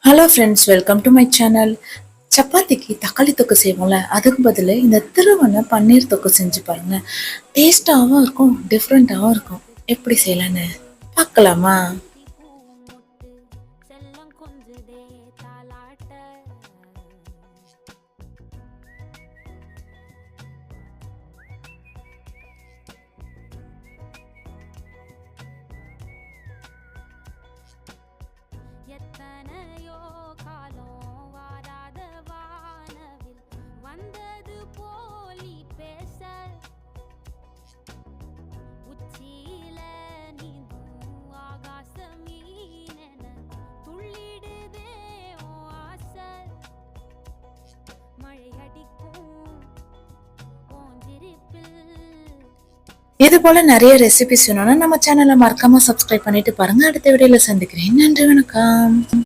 Hello friends, welcome to my channel. சப்பாத்திக்கு தக்காளி தொக்கு செய்வோம்ல, அதுக்கு பதில் இந்த திருவண்ண பன்னீர் தொக்கு செஞ்சு பாருங்க. டேஸ்டாகவும் இருக்கும், டிஃப்ரெண்ட்டாகவும் இருக்கும். எப்படி செய்யலான்னு பார்க்கலாமா? எத்தனையோ காலம் வாராத வானவில் வந்தது போலி பேச உச்சியில நீந்தும் ஆகாச மீனென துள்ளிடுதே ஓ ஆசை மழை அடிக்கும் ஓஞ்சிருப்பில். இது போல நிறைய ரெசிபிஸ் வேணும்னா நம்ம சேனலை மறக்காம சப்ஸ்கிரைப் பண்ணிட்டு பாருங்க. அடுத்த வீடியோல சந்திக்கிறேன். நன்றி, வணக்கம்.